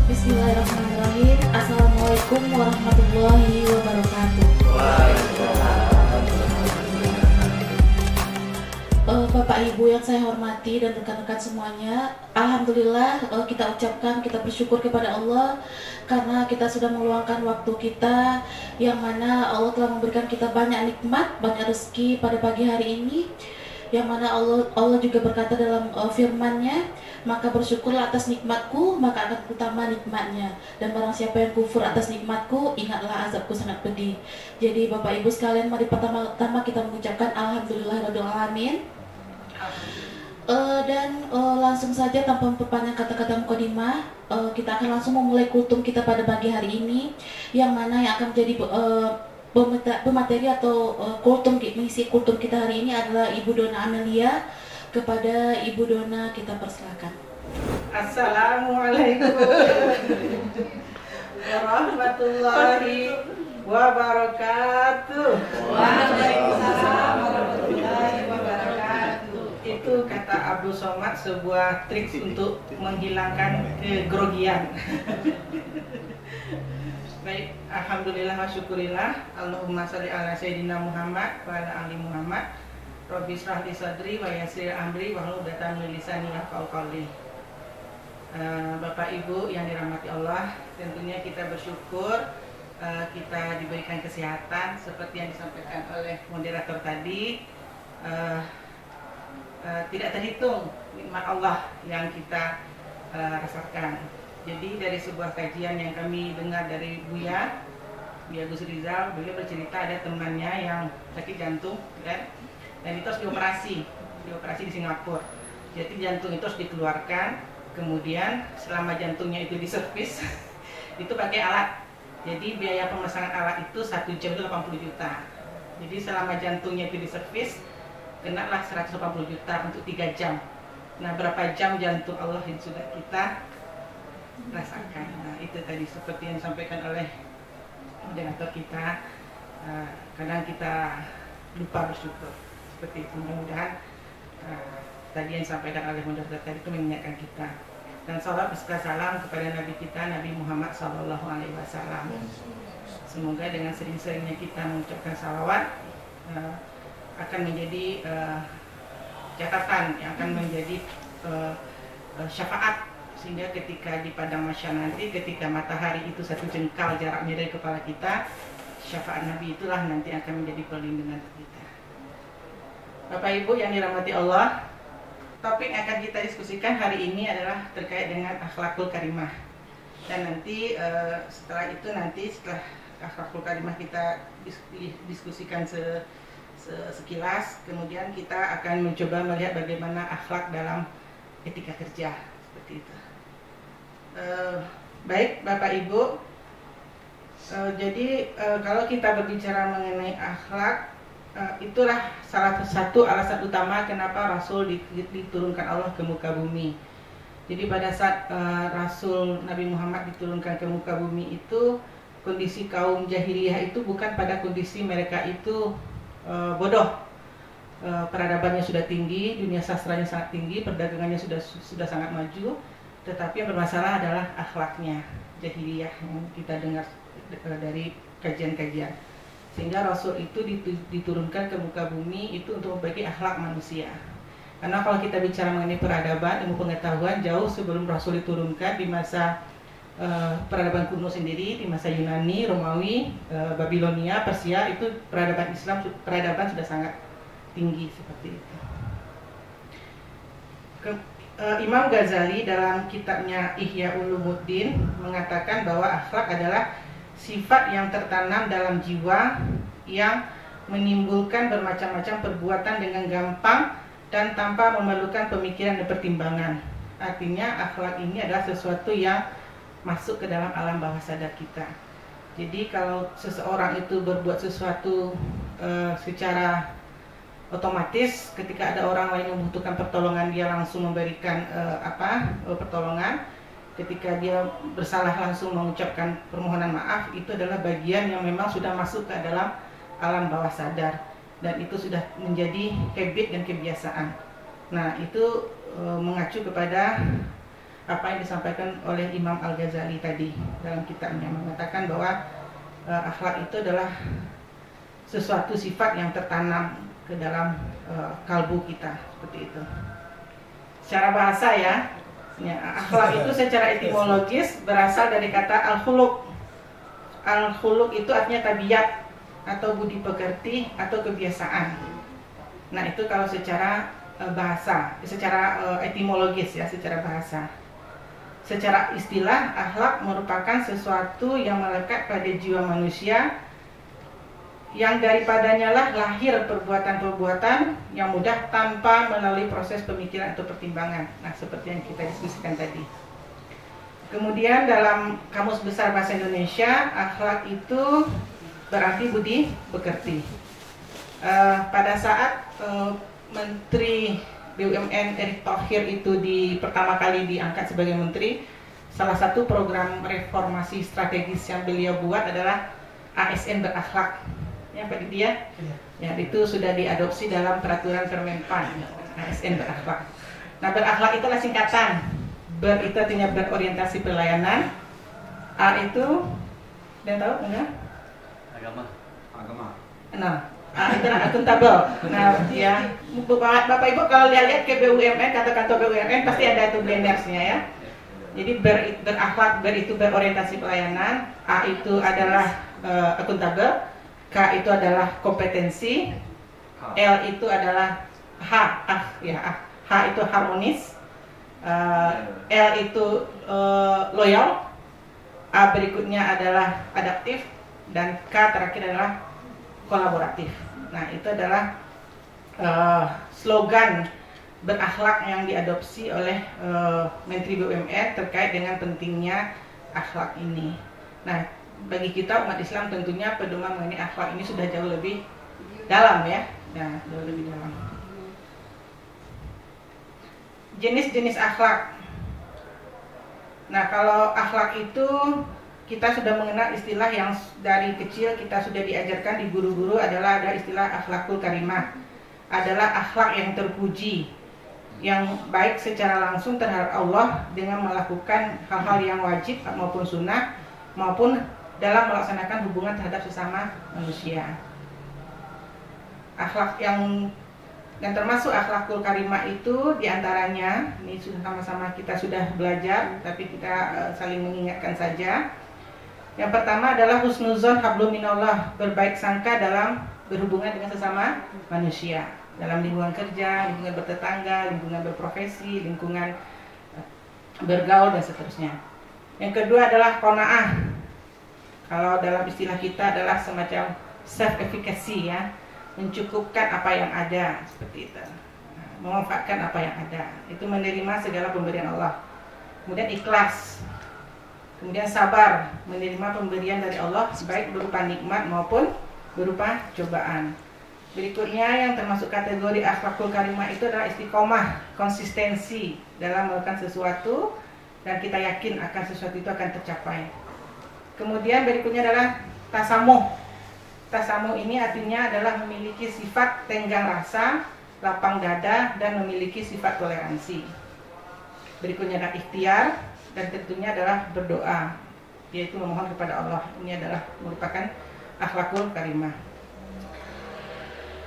Bismillahirrahmanirrahim. Assalamualaikum warahmatullahi wabarakatuh. Bapak Ibu yang saya hormati dan rekan-rekan semuanya, alhamdulillah kita ucapkan, kita bersyukur kepada Allah karena kita sudah meluangkan waktu kita, yang mana Allah telah memberikan kita banyak nikmat, banyak rezeki pada pagi hari ini, yang mana Allah juga berkata dalam firman-Nya, maka bersyukurlah atas nikmatku, maka akan utama nikmatnya, dan barang siapa yang kufur atas nikmatku, ingatlah azabku sangat pedih. Jadi Bapak Ibu sekalian, mari pertama-tama kita mengucapkan alhamdulillahirabbil alamin. Langsung saja tanpa memperpanjang kata-kata mukadimah, kita akan langsung memulai kultum kita pada pagi hari ini, yang mana yang akan menjadi pemateri atau mengisi kultum kita hari ini adalah Ibu Dona Amelia. Kepada Ibu Dona kita persilakan. Assalamualaikum warahmatullahi wabarakatuh. Waalaikumsalam warahmatullahi wabarakatuh. Itu kata Abdul Somad, sebuah trik untuk menghilangkan kegrogian. Baik, alhamdulillah wa syukurillah. Allahumma sholli ala sayyidina Muhammad wa ala ali Muhammad. Rabbi shrah li sadri wa yassir amri wahlul 'uqdatam min lisani yafqahu qawli. Bapak Ibu yang dirahmati Allah, tentunya kita bersyukur kita diberikan kesehatan seperti yang disampaikan oleh moderator tadi. Tidak terhitung nikmat Allah yang kita rasakan. Jadi dari sebuah kajian yang kami dengar dari Buya Gus Rizal, beliau bercerita ada temannya yang sakit jantung, kan? Dan itu harus dioperasi di Singapura. Jadi jantung itu harus dikeluarkan, kemudian selama jantungnya itu diservis, itu pakai alat. Jadi biaya pemasangan alat itu 1 jam itu 80 juta. Jadi selama jantungnya itu diservis, kenalah 180 juta untuk 3 jam. Nah, berapa jam jantung Allah yang sudah kita rasakan. Nah, itu tadi seperti yang disampaikan oleh moderator kita. Kadang kita lupa bersyukur. Seperti itu, mudah-mudahan tadi yang disampaikan oleh moderator tadi itu mengingatkan kita. Dan salam beserta salam kepada Nabi kita, Nabi Muhammad SAW. Semoga dengan sering-seringnya kita mengucapkan salawat akan menjadi catatan yang akan menjadi syafaat, sehingga ketika di padang mahsyar nanti, ketika matahari itu 1 jengkal jaraknya dari kepala kita, syafaat Nabi itulah nanti akan menjadi perlindungan kita. Bapak Ibu yang dirahmati Allah, topik yang akan kita diskusikan hari ini adalah terkait dengan akhlakul karimah. Dan nanti setelah akhlakul karimah kita diskusikan sekilas, kemudian kita akan mencoba melihat bagaimana akhlak dalam etika kerja, seperti itu. Baik Bapak Ibu, jadi kalau kita berbicara mengenai akhlak, itulah salah satu alasan utama kenapa Rasul diturunkan Allah ke muka bumi. Jadi pada saat Rasul Nabi Muhammad diturunkan ke muka bumi itu, kondisi kaum jahiliyah itu bukan pada kondisi mereka itu bodoh. Peradabannya sudah tinggi, dunia sastranya sangat tinggi, perdagangannya sudah sangat maju, tetapi yang bermasalah adalah akhlaknya jahiliyah yang kita dengar dari kajian-kajian. Sehingga Rasul itu diturunkan ke muka bumi itu untuk memperbaiki akhlak manusia. Karena kalau kita bicara mengenai peradaban, ilmu pengetahuan, jauh sebelum Rasul diturunkan, di masa peradaban kuno sendiri, di masa Yunani, Romawi, Babilonia, Persia, itu peradaban sudah sangat tinggi seperti itu. Imam Ghazali dalam kitabnya Ihya Ulumuddin mengatakan bahwa akhlak adalah sifat yang tertanam dalam jiwa yang menimbulkan bermacam-macam perbuatan dengan gampang dan tanpa memerlukan pemikiran dan pertimbangan. Artinya akhlak ini adalah sesuatu yang masuk ke dalam alam bawah sadar kita. Jadi kalau seseorang itu berbuat sesuatu secara otomatis, ketika ada orang lain yang membutuhkan pertolongan, dia langsung memberikan pertolongan. Ketika dia bersalah langsung mengucapkan permohonan maaf, itu adalah bagian yang memang sudah masuk ke dalam alam bawah sadar, dan itu sudah menjadi habit dan kebiasaan. Nah, itu mengacu kepada apa yang disampaikan oleh Imam Al-Ghazali tadi dalam kitabnya, mengatakan bahwa akhlak itu adalah sesuatu sifat yang tertanam ke dalam kalbu kita, seperti itu. Secara bahasa ya, akhlak itu secara etimologis berasal dari kata al-khuluq. Al-khuluq itu artinya tabiat atau budi pekerti atau kebiasaan. Nah, itu kalau secara bahasa, secara etimologis ya, secara bahasa. Secara istilah, akhlak merupakan sesuatu yang melekat pada jiwa manusia, yang daripadanya lah lahir perbuatan-perbuatan yang mudah tanpa melalui proses pemikiran atau pertimbangan. Nah, seperti yang kita diskusikan tadi. Kemudian dalam Kamus Besar Bahasa Indonesia, akhlak itu berarti budi pekerti. Pada saat Menteri BUMN Erick Thohir itu pertama kali diangkat sebagai menteri, salah satu program reformasi strategis yang beliau buat adalah ASN berakhlak. Ya, Pak Didi ya? Ya, itu sudah diadopsi dalam peraturan Permenpan, ASN berakhlak. Nah, berakhlak itulah singkatan. Ber itu artinya berorientasi pelayanan. A itu, dan tahu enggak? Agama. Nah, itu akuntabel. Nah, ya, Bapak Ibu kalau lihat ke BUMN, kantor-kantor BUMN pasti ada itu blendersnya ya. Jadi berakhlak, itu berorientasi pelayanan, A itu adalah akuntabel, K itu adalah kompetensi, L itu adalah H itu harmonis, L itu loyal, A berikutnya adalah adaptif, dan K terakhir adalah kolaboratif. Nah, itu adalah slogan berakhlak yang diadopsi oleh Menteri BUMN terkait dengan pentingnya akhlak ini. Nah, bagi kita umat Islam tentunya pedoman mengenai akhlak ini sudah jauh lebih dalam ya. Nah, jauh lebih dalam. Jenis-jenis akhlak. Nah, kalau akhlak itu kita sudah mengenal istilah yang dari kecil kita sudah diajarkan di guru-guru, adalah ada istilah akhlakul karimah. Adalah akhlak yang terpuji, yang baik secara langsung terhadap Allah dengan melakukan hal-hal yang wajib maupun sunnah, maupun dalam melaksanakan hubungan terhadap sesama manusia. Akhlak yang termasuk akhlakul karimah itu diantaranya, ini sudah sama-sama kita sudah belajar, tapi kita saling mengingatkan saja. Yang pertama adalah husnuzon hablum minallah, berbaik sangka dalam berhubungan dengan sesama manusia, dalam lingkungan kerja, lingkungan bertetangga, lingkungan berprofesi, lingkungan bergaul dan seterusnya. Yang kedua adalah qanaah. Kalau dalam istilah kita adalah semacam self efficacy ya, mencukupkan apa yang ada, seperti itu. Memanfaatkan apa yang ada, itu menerima segala pemberian Allah. Kemudian ikhlas. Kemudian sabar, menerima pemberian dari Allah baik berupa nikmat maupun berupa cobaan. Berikutnya yang termasuk kategori akhlakul karimah itu adalah istiqomah, konsistensi dalam melakukan sesuatu dan kita yakin akan sesuatu itu akan tercapai. Kemudian berikutnya adalah tasamuh. Tasamuh ini artinya adalah memiliki sifat tenggang rasa, lapang dada, dan memiliki sifat toleransi. Berikutnya adalah ikhtiar, dan tentunya adalah berdoa, yaitu memohon kepada Allah. Ini adalah merupakan akhlakul karimah.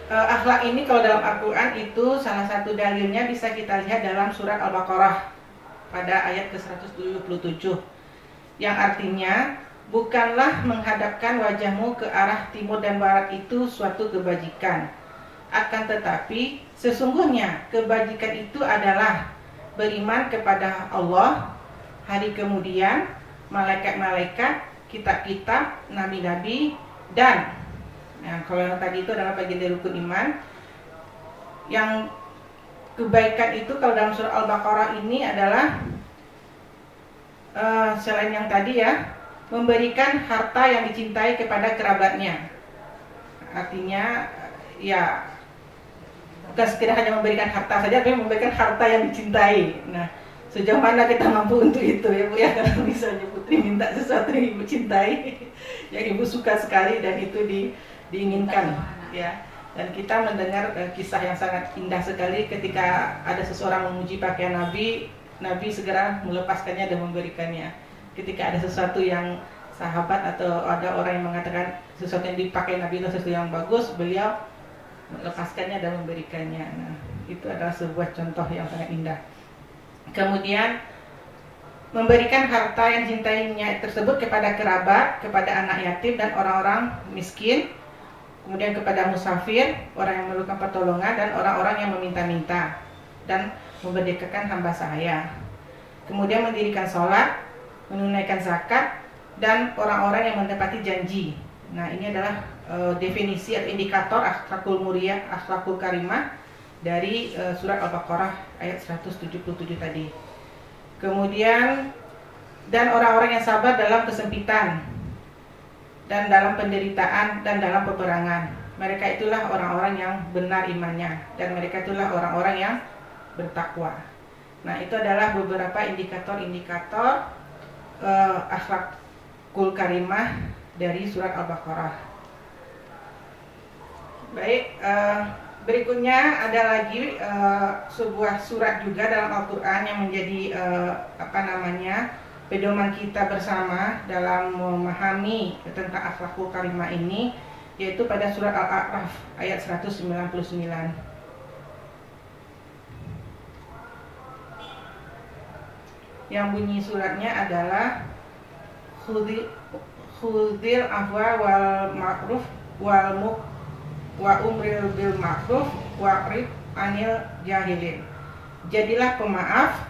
Akhlak ini kalau dalam Al-Quran itu salah satu dalilnya bisa kita lihat dalam surat Al-Baqarah pada ayat ke-177, yang artinya, bukanlah menghadapkan wajahmu ke arah timur dan barat itu suatu kebajikan, akan tetapi sesungguhnya kebajikan itu adalah beriman kepada Allah, hari kemudian, malaikat-malaikat, kitab-kitab, nabi-nabi, dan kalau yang tadi itu adalah bagian dari rukun iman. Yang kebaikan itu kalau dalam surah Al-Baqarah ini adalah selain yang tadi ya, memberikan harta yang dicintai kepada kerabatnya. Artinya ya bukan sekedar hanya memberikan harta saja, tapi memberikan harta yang dicintai. Nah, sejauh mana kita mampu untuk itu ya Bu ya, kalau misalnya Putri minta sesuatu yang Ibu cintai, yang Ibu suka sekali dan itu diinginkan ya. Dan kita mendengar kisah yang sangat indah sekali ketika ada seseorang memuji pakaian Nabi, Nabi segera melepaskannya dan memberikannya. Ketika ada sesuatu yang sahabat atau ada orang yang mengatakan sesuatu yang dipakai Nabi itu sesuatu yang bagus, beliau melepaskannya dan memberikannya. Nah, itu adalah sebuah contoh yang sangat indah. Kemudian memberikan harta yang cintainya tersebut kepada kerabat, kepada anak yatim dan orang-orang miskin, kemudian kepada musafir, orang yang memerlukan pertolongan, dan orang-orang yang meminta-minta, dan memerdekakan hamba sahaya. Kemudian mendirikan sholat, menunaikan zakat, dan orang-orang yang menepati janji. Nah, ini adalah definisi atau indikator akhlakul mulia, akhlakul karimah dari surat Al-Baqarah ayat 177 tadi. Kemudian, dan orang-orang yang sabar dalam kesempitan dan dalam penderitaan dan dalam peperangan. Mereka itulah orang-orang yang benar imannya, dan mereka itulah orang-orang yang bertakwa. Nah, itu adalah beberapa indikator-indikator akhlakul karimah dari surat Al-Baqarah. Baik, berikutnya ada lagi sebuah surat juga dalam Al-Quran yang menjadi pedoman kita bersama dalam memahami tentang akhlakul karimah ini, yaitu pada surat Al-A'raf ayat 199. Yang bunyi suratnya adalah khudil afwa wal ma'ruf wa umril bil ma'ruf wa'rid anil jahilin. Jadilah pemaaf,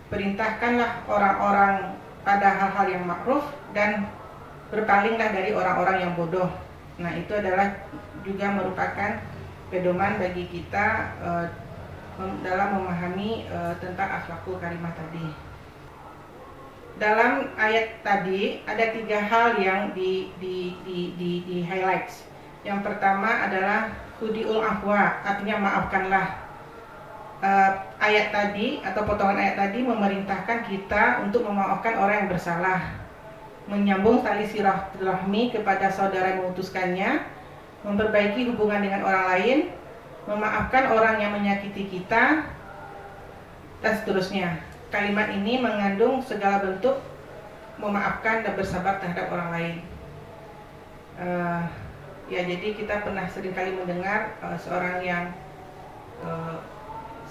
perintahkanlah orang-orang pada hal-hal yang ma'ruf, dan berpalinglah dari orang-orang yang bodoh. Nah, itu adalah juga merupakan pedoman bagi kita dalam memahami tentang akhlakul karimah tadi. Dalam ayat tadi ada 3 hal yang di highlight. Yang pertama adalah hudiul afwa, artinya maafkanlah. Ayat tadi atau potongan ayat tadi memerintahkan kita untuk memaafkan orang yang bersalah, menyambung tali silaturahmi kepada saudara yang memutuskannya, memperbaiki hubungan dengan orang lain, memaafkan orang yang menyakiti kita, dan seterusnya. Kalimat ini mengandung segala bentuk memaafkan dan bersabar terhadap orang lain. Ya, jadi kita pernah seringkali mendengar seorang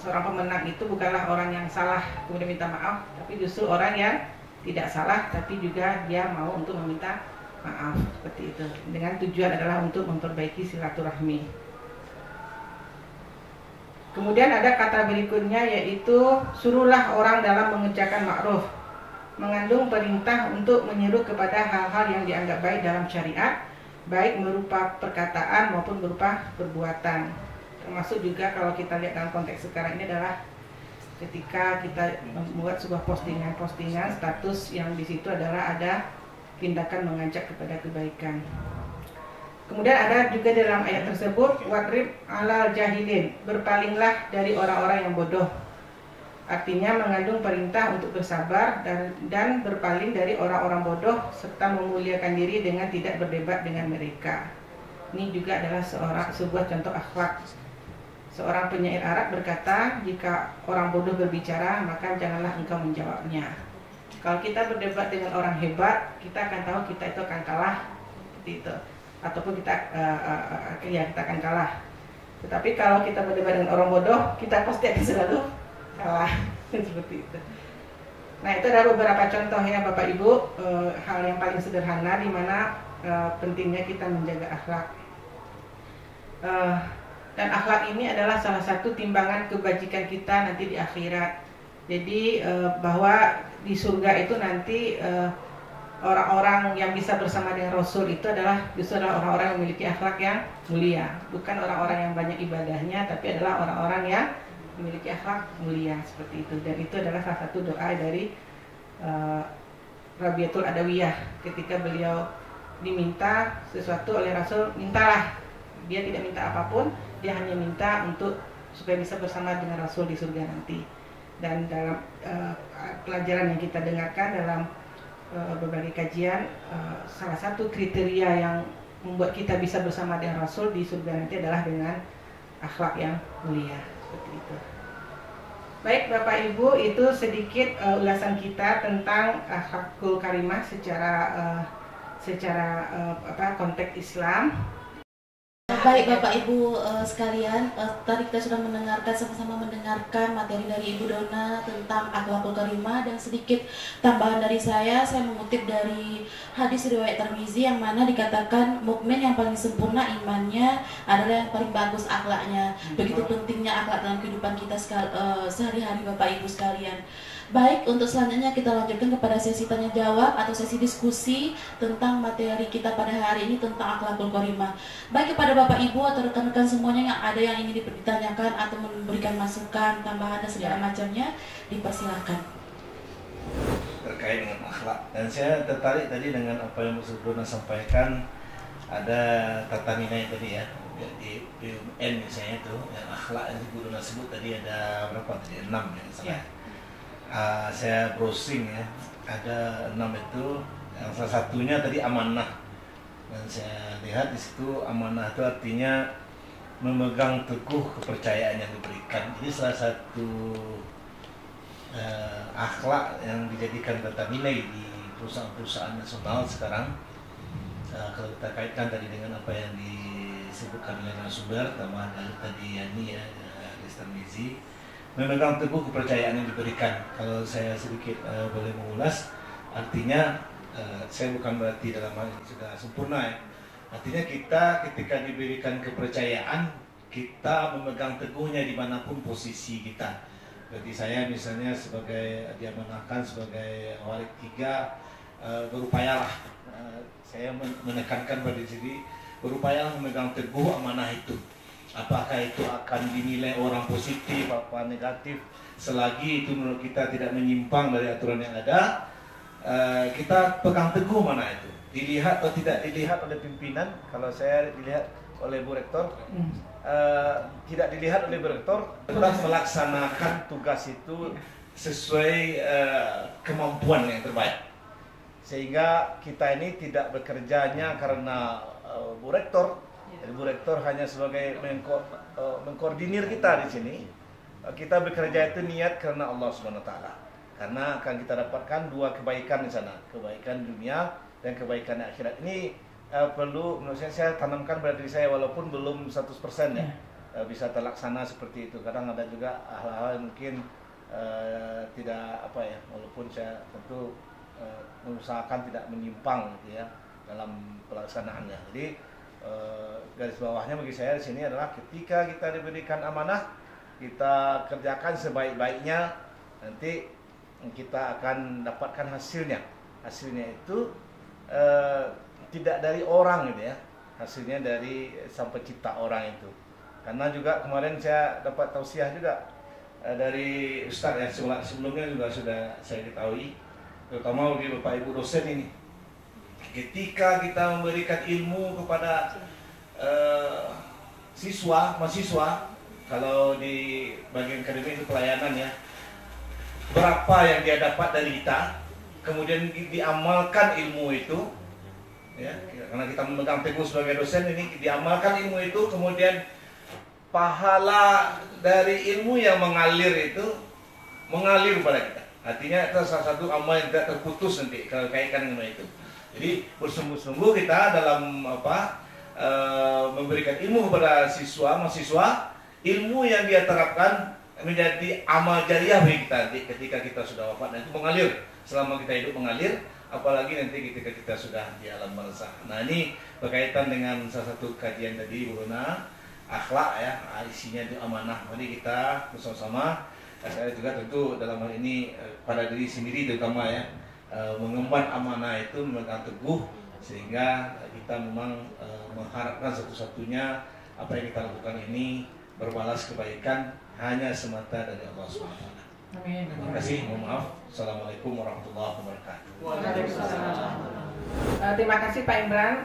pemenang itu bukanlah orang yang salah kemudian minta maaf, tapi justru orang yang tidak salah tapi juga dia mau untuk meminta maaf, seperti itu. Dengan tujuan adalah untuk memperbaiki silaturahmi. Kemudian ada kata berikutnya, yaitu suruhlah orang dalam mengerjakan ma'ruf, mengandung perintah untuk menyeru kepada hal-hal yang dianggap baik dalam syariat, baik berupa perkataan maupun berupa perbuatan. Termasuk juga kalau kita lihat dalam konteks sekarang ini adalah ketika kita membuat sebuah postingan status yang di situ adalah ada tindakan mengajak kepada kebaikan. Kemudian ada juga dalam ayat tersebut wadrib alal jahilin, berpalinglah dari orang-orang yang bodoh. Artinya mengandung perintah untuk bersabar dan berpaling dari orang-orang bodoh, serta memuliakan diri dengan tidak berdebat dengan mereka. Ini juga adalah sebuah contoh akhlak. Seorang penyair Arab berkata, jika orang bodoh berbicara, maka janganlah engkau menjawabnya. Kalau kita berdebat dengan orang hebat, kita akan tahu kita itu akan kalah, seperti itu. Ataupun kita akan kalah. Tetapi kalau kita berdebat dengan orang bodoh, kita pasti akan selalu kalah. Seperti itu. Nah, itu adalah beberapa contoh ya Bapak Ibu, hal yang paling sederhana di mana pentingnya kita menjaga akhlak. Dan akhlak ini adalah salah satu timbangan kebajikan kita nanti di akhirat. Jadi bahwa di surga itu nanti orang-orang yang bisa bersama dengan Rasul itu adalah justru adalah orang-orang yang memiliki akhlak yang mulia, bukan orang-orang yang banyak ibadahnya, tapi adalah orang-orang yang memiliki akhlak mulia, seperti itu. Dan itu adalah salah satu doa dari Rabiatul Adawiyah ketika beliau diminta sesuatu oleh Rasul, mintalah. Dia tidak minta apapun, dia hanya minta untuk supaya bisa bersama dengan Rasul di surga nanti. Dan dalam pelajaran yang kita dengarkan dalam berbagai kajian, salah satu kriteria yang membuat kita bisa bersama dengan Rasul di surga nanti adalah dengan akhlak yang mulia, seperti itu. Baik Bapak Ibu, itu sedikit ulasan kita tentang akhlakul karimah secara konteks Islam. Baik Bapak Ibu sekalian, tadi kita sudah sama-sama mendengarkan materi dari Ibu Dona tentang akhlakul karimah, dan sedikit tambahan dari saya mengutip dari hadis riwayat Tirmizi yang mana dikatakan mukmin yang paling sempurna imannya adalah yang paling bagus akhlaknya. Begitu pentingnya akhlak dalam kehidupan kita sehari-hari Bapak Ibu sekalian. Baik, untuk selanjutnya kita lanjutkan kepada sesi tanya jawab atau sesi diskusi tentang materi kita pada hari ini tentang akhlakul karimah. Baik, kepada Bapak Ibu atau rekan-rekan semuanya yang ada yang ingin ditanyakan atau memberikan masukan, tambahan dan segala macamnya, dipersilakan. Terkait dengan akhlak, dan saya tertarik tadi dengan apa yang Bu Dona sampaikan, ada tata nilai tadi ya, di BUMN misalnya itu yang akhlak yang Bu Dona sebut tadi ada berapa tadi, 6 ya salah. Saya browsing ya, ada 6 itu, yang salah satunya tadi amanah, dan saya lihat di situ amanah itu artinya memegang teguh kepercayaan yang diberikan. Jadi salah satu akhlak yang dijadikan tata nilai di perusahaan-perusahaan nasional sekarang. Kalau kita kaitkan tadi dengan apa yang disebutkan oleh narasumber, tambahan tadi Yani ya, Tirmizi, memegang teguh kepercayaan yang diberikan. Kalau saya sedikit boleh mengulas, artinya saya bukan berarti dalam hal ini sudah sempurna ya. Artinya kita ketika diberikan kepercayaan, kita memegang teguhnya dimanapun posisi kita. Berarti saya misalnya sebagai diamanahkan sebagai warid 3, berupayalah, saya menekankan pada diri, berupayalah memegang teguh amanah itu. Apakah itu akan dinilai orang positif apa negatif, selagi itu menurut kita tidak menyimpang dari aturan yang ada, kita pegang teguh mana itu. Dilihat atau tidak dilihat oleh pimpinan, kalau saya dilihat oleh Bu Rektor, tidak dilihat oleh Bu Rektor, tetap melaksanakan tugas itu sesuai kemampuan yang terbaik. Sehingga kita ini tidak bekerjanya karena Bu Rektor. Jadi Bu Rektor hanya sebagai mengkoordinir kita di sini. Kita bekerja itu niat karena Allah Subhanahu wa taala. Karena akan kita dapatkan 2 kebaikan di sana, kebaikan dunia dan kebaikan akhirat. Ini perlu menurut saya tanamkan pada diri saya, walaupun belum 100% ya bisa terlaksana seperti itu. Kadang ada juga hal-hal yang mungkin tidak apa ya, walaupun saya tentu mengusahakan tidak menyimpang gitu ya dalam pelaksanaannya. Jadi garis bawahnya bagi saya di sini adalah ketika kita diberikan amanah, kita kerjakan sebaik-baiknya, nanti kita akan dapatkan hasilnya. Hasilnya itu tidak dari orang gitu ya, hasilnya dari Sang Pencipta orang itu. Karena juga kemarin saya dapat tausiah juga dari Ustadz yang sebelumnya juga sudah saya ketahui, terutama bagi Bapak Ibu dosen ini. Ketika kita memberikan ilmu kepada mahasiswa, kalau di bagian akademik itu pelayanan ya, berapa yang dia dapat dari kita, kemudian diamalkan ilmu itu, ya, karena kita memegang teguh sebagai dosen ini, diamalkan ilmu itu, kemudian pahala dari ilmu yang mengalir itu mengalir pada kita. Artinya itu salah satu amal yang tidak terputus nanti kalau kaitkan dengan itu. Jadi bersungguh-sungguh kita dalam memberikan ilmu kepada mahasiswa, ilmu yang dia terapkan menjadi amal jariah bagi kita nanti ketika kita sudah wafat, dan itu mengalir selama kita hidup, mengalir, apalagi nanti ketika kita sudah di alam barzakh. Nah, ini berkaitan dengan salah satu kajian tadi Bu Dona, akhlak ya, isinya itu amanah. Mari kita bersama-sama, saya juga tentu dalam hal ini pada diri sendiri terutama ya, mengemban amanah itu memegang teguh, sehingga kita memang mengharapkan satu-satunya apa yang kita lakukan ini berbalas kebaikan hanya semata dari Allah SWT. Amin. Terima kasih, mohon maaf. Assalamualaikum warahmatullahi wabarakatuh. Waalaikumsalam. Terima kasih Pak Imran.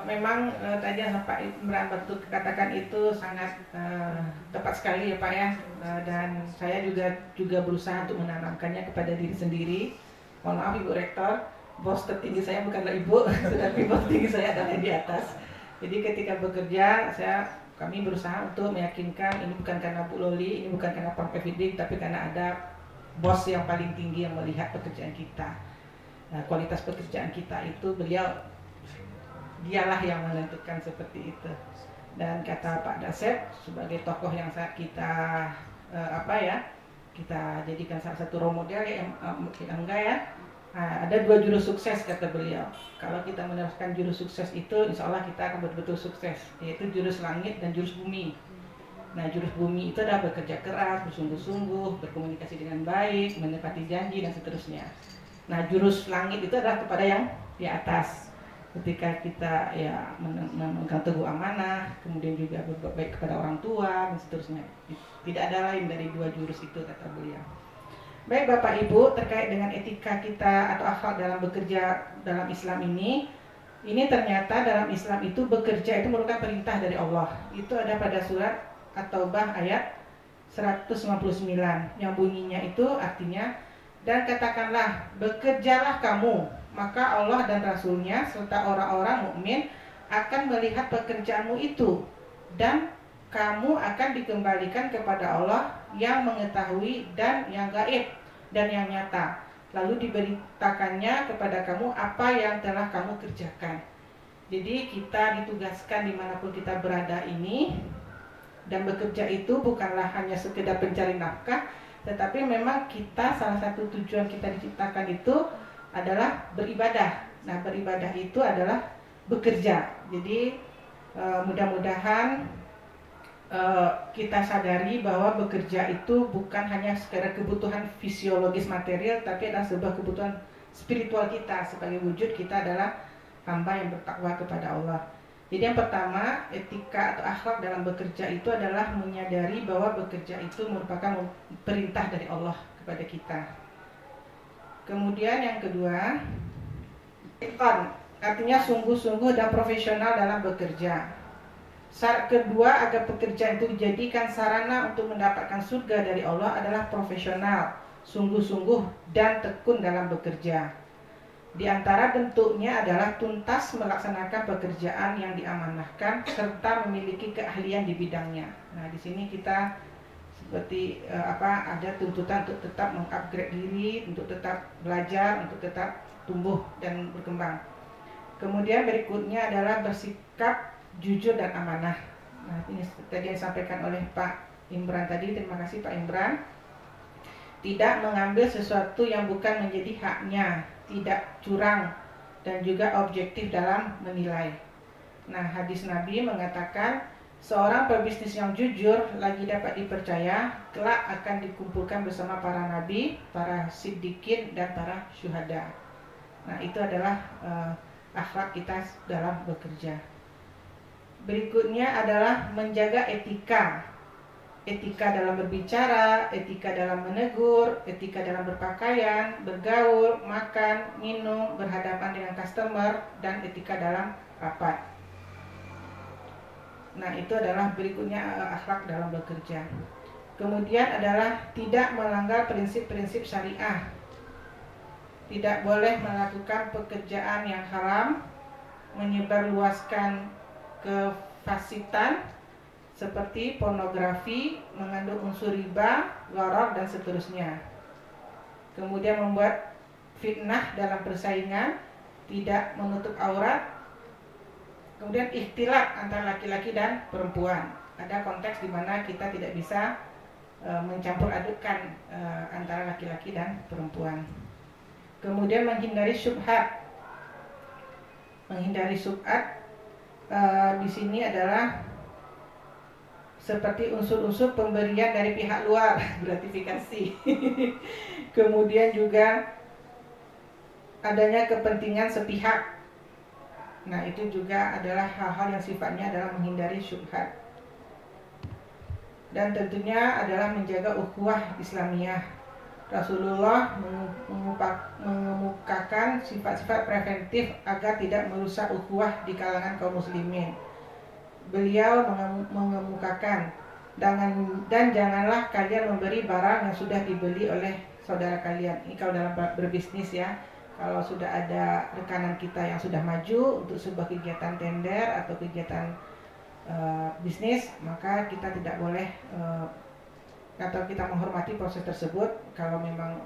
Memang tadi yang Pak Imran waktu katakan itu sangat tepat sekali ya Pak ya. Dan saya juga berusaha untuk menanamkannya kepada diri sendiri. Mohon maaf Ibu Rektor, bos tertinggi saya bukanlah Ibu, tetapi bos tinggi saya adalah di atas. Jadi ketika bekerja, saya kami berusaha untuk meyakinkan ini bukan karena Bu Loli, ini bukan karena Pak Evidik, tapi karena ada bos yang paling tinggi yang melihat pekerjaan kita. Nah, kualitas pekerjaan kita itu dialah yang menentukan seperti itu. Dan kata Pak Dasep sebagai tokoh yang saat kita kita jadikan salah satu role model ya, enggak ya. Nah, ada 2 jurus sukses kata beliau. Kalau kita menerapkan jurus sukses itu, insya Allah kita akan betul-betul sukses, yaitu jurus langit dan jurus bumi. Nah, jurus bumi itu adalah bekerja keras, bersungguh-sungguh, berkomunikasi dengan baik, menepati janji dan seterusnya. Nah, jurus langit itu adalah kepada yang di atas. Ketika kita ya memegang teguh amanah, kemudian juga berbuat baik kepada orang tua dan seterusnya. Tidak ada lain dari 2 jurus itu kata beliau. Baik Bapak Ibu, terkait dengan etika kita atau akhlak dalam bekerja dalam Islam ini ternyata dalam Islam itu bekerja itu merupakan perintah dari Allah. Itu ada pada surat At-Taubah ayat 159 yang bunyinya itu artinya, dan katakanlah bekerjalah kamu, maka Allah dan Rasulnya serta orang-orang mukmin akan melihat pekerjaanmu itu, dan kamu akan dikembalikan kepada Allah yang mengetahui dan yang gaib dan yang nyata. Lalu diberitakannya kepada kamu apa yang telah kamu kerjakan. Jadi kita ditugaskan dimanapun kita berada ini, dan bekerja itu bukanlah hanya sekedar pencari nafkah, tetapi memang kita salah satu tujuan kita diciptakan itu adalah beribadah. Nah, beribadah itu adalah bekerja. Jadi mudah-mudahan kita sadari bahwa bekerja itu bukan hanya sekedar kebutuhan fisiologis material, tapi adalah sebuah kebutuhan spiritual kita. Sebagai wujud kita adalah hamba yang bertakwa kepada Allah. Jadi yang pertama, etika atau akhlak dalam bekerja itu adalah menyadari bahwa bekerja itu merupakan perintah dari Allah kepada kita. Kemudian yang kedua, artinya sungguh-sungguh dan profesional dalam bekerja. Syarat kedua agar pekerjaan itu dijadikan sarana untuk mendapatkan surga dari Allah adalah profesional, sungguh-sungguh dan tekun dalam bekerja. Di antara bentuknya adalah tuntas melaksanakan pekerjaan yang diamanahkan serta memiliki keahlian di bidangnya. Nah, di sini kita seperti ada tuntutan untuk tetap mengupgrade diri, untuk tetap belajar, untuk tetap tumbuh dan berkembang. Kemudian berikutnya adalah bersikap jujur dan amanah. Nah, ini tadi yang disampaikan oleh Pak Imran tadi. Terima kasih Pak Imran. Tidak mengambil sesuatu yang bukan menjadi haknya, tidak curang, dan juga objektif dalam menilai. Nah, hadis Nabi mengatakan seorang pebisnis yang jujur lagi dapat dipercaya kelak akan dikumpulkan bersama para nabi, para siddiqin, dan para syuhada. Nah, itu adalah akhlak kita dalam bekerja. Berikutnya adalah menjaga etika. Etika dalam berbicara, etika dalam menegur, etika dalam berpakaian, bergaul, makan, minum, berhadapan dengan customer, dan etika dalam rapat. Nah, itu adalah berikutnya akhlak dalam bekerja. Kemudian adalah tidak melanggar prinsip-prinsip syariah. Tidak boleh melakukan pekerjaan yang haram, menyebarluaskan kefasitan seperti pornografi, mengandung unsur riba, gharar, dan seterusnya. Kemudian membuat fitnah dalam persaingan, tidak menutup aurat. Kemudian ikhtilat antara laki-laki dan perempuan. Ada konteks di mana kita tidak bisa mencampur adukkan antara laki-laki dan perempuan. Kemudian menghindari syubhat. Menghindari syubhat di sini adalah seperti unsur-unsur pemberian dari pihak luar, gratifikasi. Kemudian juga adanya kepentingan sepihak. Nah, itu juga adalah hal-hal yang sifatnya adalah menghindari syubhat. Dan tentunya adalah menjaga ukhuwah Islamiyah. Rasulullah mengemukakan sifat-sifat preventif agar tidak merusak ukhuwah di kalangan kaum muslimin. Beliau mengemukakan dan janganlah kalian memberi barang yang sudah dibeli oleh saudara kalian. Ini kalau dalam berbisnis ya, kalau sudah ada rekanan kita yang sudah maju untuk sebuah kegiatan tender atau kegiatan bisnis, maka kita tidak boleh atau kita menghormati proses tersebut. Kalau memang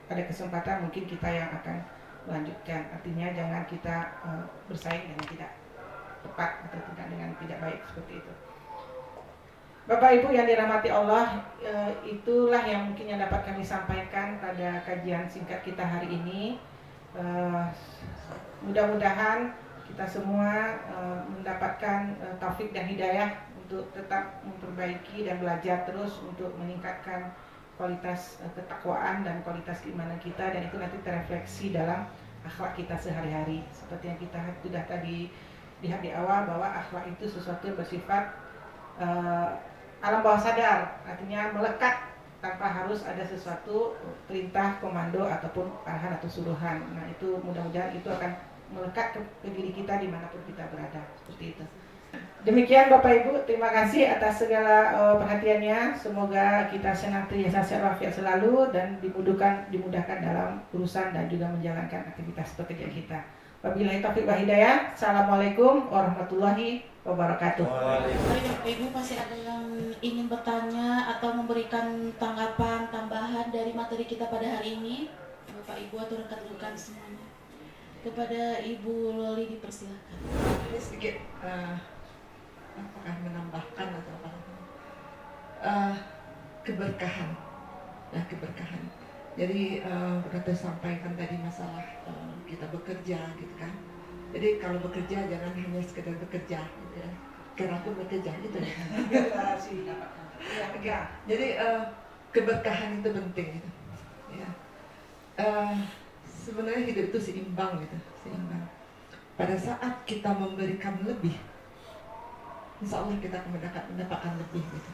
ada kesempatan mungkin kita yang akan melanjutkan. Artinya jangan kita bersaing dengan tidak tepat atau tidak dengan tidak baik seperti itu. Bapak Ibu yang dirahmati Allah, itulah yang mungkin yang dapat kami sampaikan pada kajian singkat kita hari ini. Mudah-mudahan kita semua mendapatkan taufik dan hidayah untuk tetap memperbaiki dan belajar terus untuk meningkatkan kualitas ketakwaan dan kualitas keimanan kita, dan itu nanti terefleksi dalam akhlak kita sehari-hari. Seperti yang kita sudah tadi lihat di awal, bahwa akhlak itu sesuatu yang bersifat alam bawah sadar, artinya melekat tanpa harus ada sesuatu perintah, komando ataupun arahan atau suruhan. Nah, itu mudah-mudahan itu akan melekat ke diri kita dimanapun kita berada, seperti itu. Demikian Bapak Ibu, terima kasih atas segala perhatiannya. Semoga kita senantiasa sehat walafiat selalu dan dimudahkan dalam urusan dan juga menjalankan aktivitas pekerjaan kita. Wabillahi taufiq wal hidayah. Assalamualaikum warahmatullahi wabarakatuh. Bapak Ibu masih ada yang ingin bertanya atau memberikan tanggapan tambahan dari materi kita pada hari ini? Bapak Ibu atau rekan-rekan semuanya. Kepada Ibu Loli dipersilakan. Ini sedikit apakah menambahkan atau apa? Keberkahan, keberkahan. Jadi sudah disampaikan tadi masalah kita bekerja, gitu kan. Jadi kalau bekerja jangan hanya sekedar bekerja, gitu ya. Karena aku bekerja, gitu ya. Jadi keberkahan itu penting, gitu. Ya. Sebenarnya hidup itu seimbang, gitu, seimbang. Pada saat kita memberikan lebih, insya Allah kita akan mendapatkan lebih, gitu.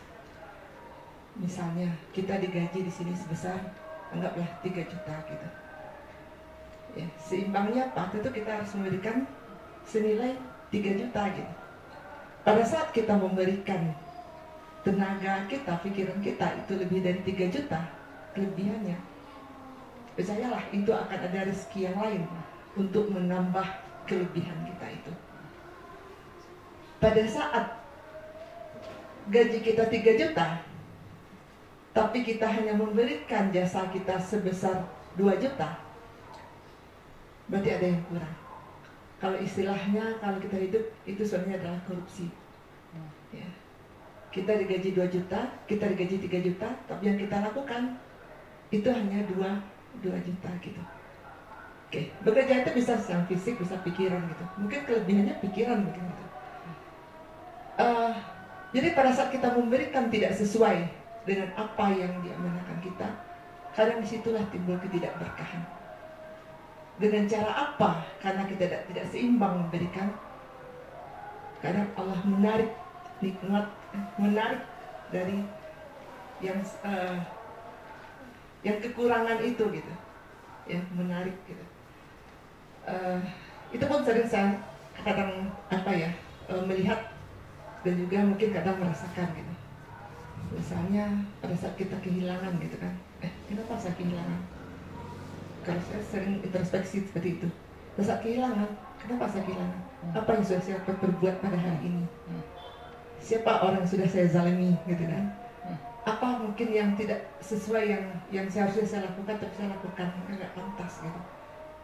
Misalnya kita digaji di sini sebesar, anggaplah 3 juta, gitu. Ya, seimbangnya apa? Tentu kita harus memberikan senilai 3 juta, gitu. Pada saat kita memberikan tenaga kita, pikiran kita itu lebih dari 3 juta, kelebihannya, percayalah itu akan ada rezeki yang lain untuk menambah kelebihan kita itu. Pada saat gaji kita 3 juta, tapi kita hanya memberikan jasa kita sebesar 2 juta, berarti ada yang kurang. Kalau istilahnya, kalau kita hidup, itu sebenarnya adalah korupsi. Ya. Kita digaji 2 juta, kita digaji 3 juta, tapi yang kita lakukan itu hanya 2 juta, gitu. Oke, bekerja itu bisa secara fisik, bisa pikiran, gitu. Mungkin kelebihannya pikiran, mungkin, gitu. Jadi pada saat kita memberikan tidak sesuai dengan apa yang diamanahkan kita, kadang disitulah timbul ketidakberkahan. Dengan cara apa? Karena kita tidak seimbang memberikan, kadang Allah menarik nikmat, menarik dari yang kekurangan itu, gitu. Ya, menarik, gitu. Itu pun sering saya kadang melihat dan juga mungkin kadang merasakan, gitu. Misalnya pada saat kita kehilangan, gitu kan, kenapa saya kehilangan? Kalau saya sering introspeksi seperti itu, pada saat kehilangan, kenapa saya kehilangan? Apa yang sudah saya perbuat pada hari ini? Siapa orang yang sudah saya zalimi, gitu kan? Apa mungkin yang tidak sesuai yang seharusnya saya lakukan tapi saya lakukan nggak pantas, gitu.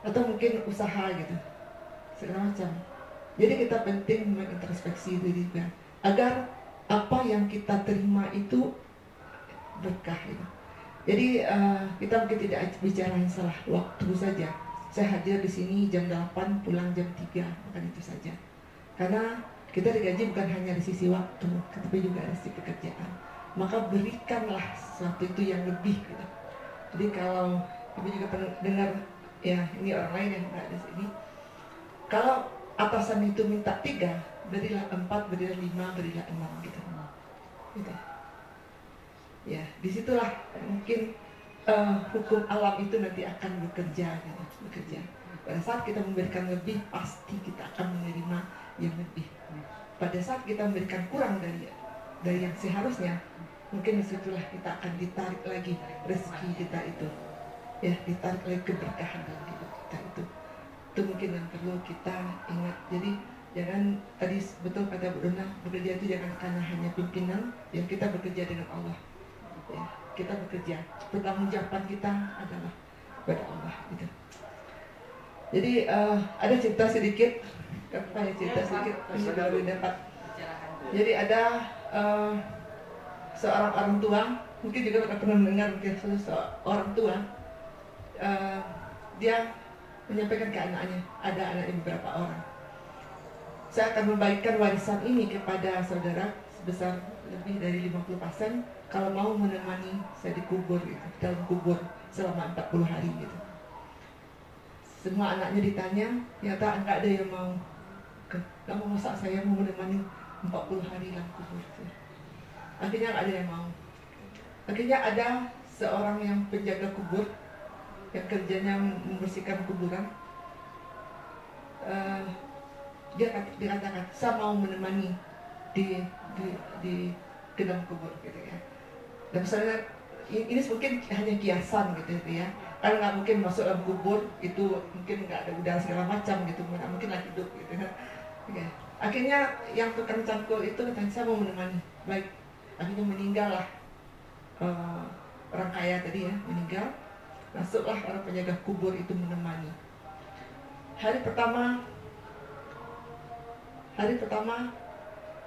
Atau mungkin usaha, gitu, segala macam. Jadi kita penting mengintrospeksi diri juga, agar apa yang kita terima itu berkah, gitu. Jadi kita mungkin tidak bicara masalah waktu saja. Saya hadir di sini jam 8, pulang jam 3, bukan itu saja. Karena kita digaji bukan hanya dari sisi waktu, tapi juga dari sisi pekerjaan. Maka berikanlah sesuatu itu yang lebih, gitu. Jadi kalau ibu juga pernah dengar, ya ini orang lain yang nggak ada sini. Kalau atasan itu minta 3, berilah 4, berilah 5, berilah 6, gitu. Gitu. Ya, disitulah mungkin hukum alam itu nanti akan bekerja, gitu. Bekerja. Pada saat kita memberikan lebih, pasti kita akan menerima yang lebih. Pada saat kita memberikan kurang dari yang seharusnya, mungkin disitulah kita akan ditarik lagi rezeki kita itu, ya, ditarik lagi keberkahan dalam hidup kita itu mungkin yang perlu kita ingat. Jadi Jangan, tadi betul kata Bu Dona, bekerja itu jangan karena hanya pimpinan, ya kita bekerja dengan Allah. Ya, kita bekerja, pertanggungjawaban kita adalah kepada Allah gitu. Jadi ada cerita sedikit, apa ya cerita sedikit ini baru dapat. Jadi ada seorang orang tua, mungkin juga pernah mendengar mungkin seorang tua, dia menyampaikan ke anaknya, ada anaknya beberapa orang. Saya akan membagikan warisan ini kepada saudara sebesar lebih dari 50% kalau mau menemani saya dikubur gitu, dalam kubur selama 40 hari gitu. Semua anaknya ditanya, ternyata enggak ada yang mau. Kamu masa saya mau menemani 40 hari dalam kubur gitu. Akhirnya enggak ada yang mau. Akhirnya ada seorang yang penjaga kubur yang kerjanya membersihkan kuburan. Dia katakan, saya mau menemani di dalam kubur gitu ya. Dan misalnya ini mungkin hanya kiasan gitu ya, karena nggak mungkin masuk dalam kubur itu mungkin nggak ada udara segala macam gitu, nggak mungkin lah hidup gitu kan. Ya. Akhirnya yang tukang cangkul itu katanya, saya mau menemani. Baik, akhirnya meninggal lah orang kaya tadi ya, meninggal. Masuklah orang penjaga kubur itu menemani. Hari pertama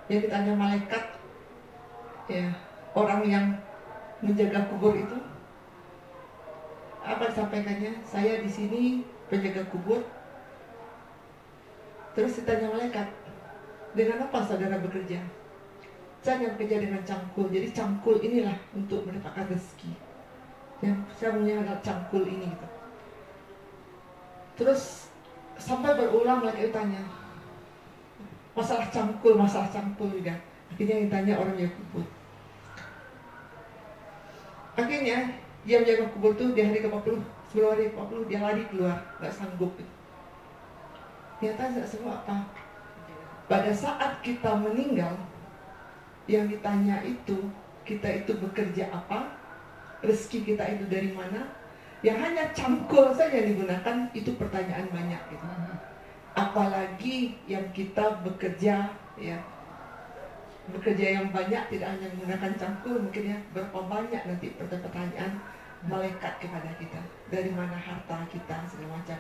yang ditanya malaikat, ya orang yang menjaga kubur itu, apa disampaikannya? Saya di sini penjaga kubur. Terus ditanya malaikat, dengan apa saudara bekerja? Saya hanya bekerja dengan cangkul. Jadi cangkul inilah untuk mendapatkan rezeki. Yang saya punya adalah cangkul ini gitu. Terus sampai berulang lagi ditanya masalah cangkul juga. Akhirnya yang ditanya orang yang kubur. Akhirnya dia menjaga kubur tuh di hari ke-40, sebelum hari ke-40 dia lari keluar, nggak sanggup. Ternyata nggak semua apa. Pada saat kita meninggal, yang ditanya itu, kita itu bekerja apa, rezeki kita itu dari mana, yang hanya cangkul saja digunakan, itu pertanyaan banyak gitu. Apalagi yang kita bekerja ya, bekerja yang banyak, tidak hanya menggunakan cangkul, mungkin ya berapa banyak nanti pertanyaan malaikat kepada kita, dari mana harta kita segala macam.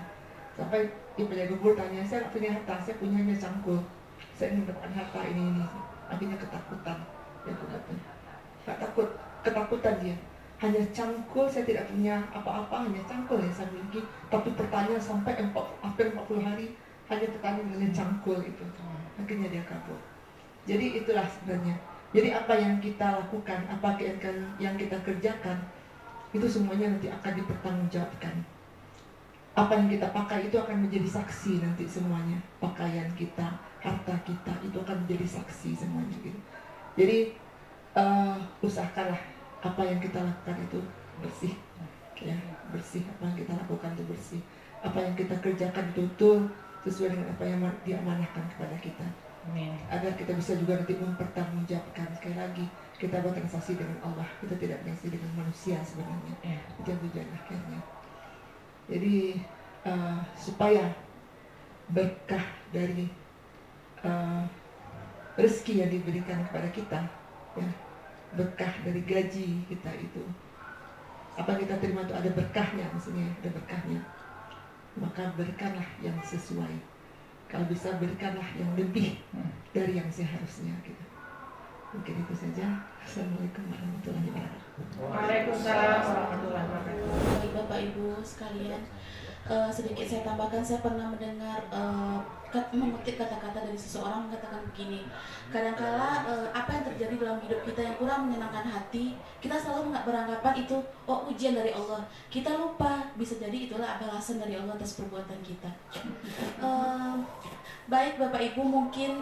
Sampai di penjaga kubur tanya, saya nggak punya harta, saya punya hanya cangkul, saya ingin mendapatkan harta ini. Akhirnya ketakutan, ya nggak takut, ketakutan dia. Hanya cangkul, saya tidak punya apa-apa, hanya cangkul yang saya miliki. Tapi pertanyaan sampai hampir 40 hari hanya bertanya mengenai cangkul itu. Akhirnya dia kabur. Jadi itulah sebenarnya. Jadi apa yang kita lakukan, apa yang kita kerjakan, itu semuanya nanti akan dipertanggungjawabkan. Apa yang kita pakai itu akan menjadi saksi nanti semuanya. Pakaian kita, harta kita, itu akan menjadi saksi semuanya gitu. Jadi usahakanlah apa yang kita lakukan itu bersih, ya bersih. Apa yang kita lakukan itu bersih. Apa yang kita kerjakan itu betul sesuai dengan apa yang diamanahkan kepada kita. Amin. Agar kita bisa juga nanti mempertanggungjawabkan. Sekali lagi, kita bertransaksi dengan Allah, kita tidak bertransaksi dengan manusia sebenarnya. Itu yang tujuan akhirnya. Jadi supaya berkah dari rezeki yang diberikan kepada kita, ya, berkah dari gaji kita itu, apa yang kita terima itu ada berkahnya, maksudnya ada berkahnya. Maka berikanlah yang sesuai. Kalau bisa berikanlah yang lebih dari yang seharusnya gitu. Mungkin itu saja. Assalamualaikum warahmatullahi wabarakatuh. Waalaikumsalam warahmatullahi wabarakatuh. Bapak Ibu sekalian, sedikit saya tambahkan, saya pernah mendengar mengutip kata-kata dari seseorang mengatakan begini, kadangkala apa yang terjadi dalam hidup kita yang kurang menyenangkan hati, kita selalu beranggapan itu ujian dari Allah. Kita lupa bisa jadi itulah balasan dari Allah atas perbuatan kita. Baik Bapak Ibu, mungkin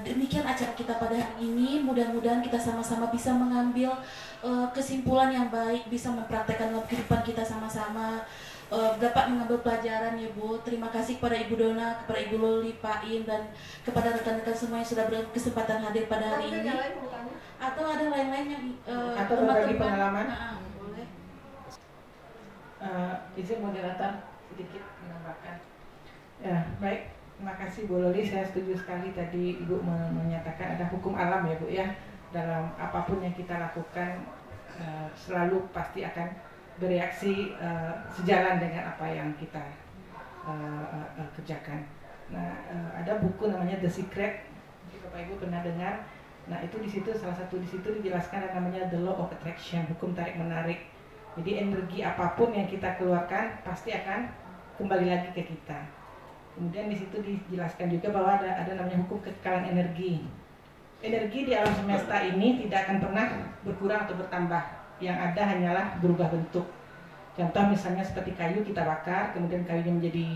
demikian acara kita pada hari ini. Mudah-mudahan kita sama-sama bisa mengambil kesimpulan yang baik, bisa mempraktekkan dalam kehidupan kita sama-sama, dapat mengambil pelajaran ya Bu. Terima kasih kepada Ibu Dona, kepada Ibu Loli, Pak Im, dan kepada rekan-rekan semua yang sudah berkesempatan hadir pada hari ini. Atau ada lain-lain yang atau berbagi pengalaman? Boleh. Izin moderator sedikit menambahkan. Ya, baik. Terima kasih Bu Loli, saya setuju sekali tadi Ibu menyatakan ada hukum alam ya Bu ya. Dalam apapun yang kita lakukan selalu pasti akan bereaksi sejalan dengan apa yang kita kerjakan. Nah, ada buku namanya The Secret, jika Bapak Ibu pernah dengar. Nah, itu di situ salah satu di situ dijelaskan yang namanya The Law of Attraction, hukum tarik menarik. Jadi energi apapun yang kita keluarkan pasti akan kembali lagi ke kita. Kemudian di situ dijelaskan juga bahwa ada namanya hukum kekekalan energi. Energi di alam semesta ini tidak akan pernah berkurang atau bertambah. Yang ada hanyalah berubah bentuk. Contoh misalnya seperti kayu kita bakar, kemudian kayunya menjadi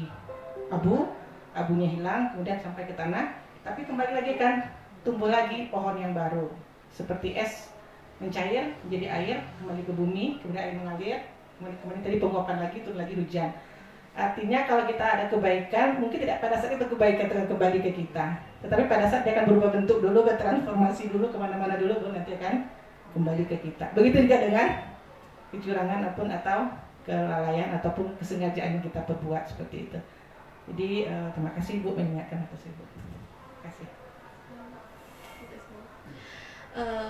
abu, abunya hilang, kemudian sampai ke tanah, tapi kembali lagi kan tumbuh lagi pohon yang baru. Seperti es mencair menjadi air, kembali ke bumi, kemudian air mengalir, kemudian tadi penguapan lagi, turun lagi hujan. Artinya kalau kita ada kebaikan, mungkin tidak pada saat itu kebaikan akan kembali ke kita. Tetapi pada saat dia akan berubah bentuk dulu, bertransformasi dulu, kemana-mana dulu, baru nanti akan kembali ke kita. Begitu juga dengan kecurangan atau kelalaian ataupun kesengajaan yang kita perbuat seperti itu. Jadi terima kasih Ibu mengingatkan atas Ibu. Terima kasih.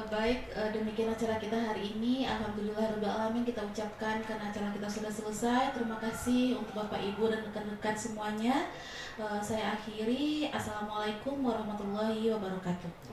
Baik, demikian acara kita hari ini. Alhamdulillahirabbil alamin, kita ucapkan karena acara kita sudah selesai. Terima kasih untuk Bapak Ibu dan rekan-rekan semuanya. Saya akhiri. Assalamualaikum warahmatullahi wabarakatuh.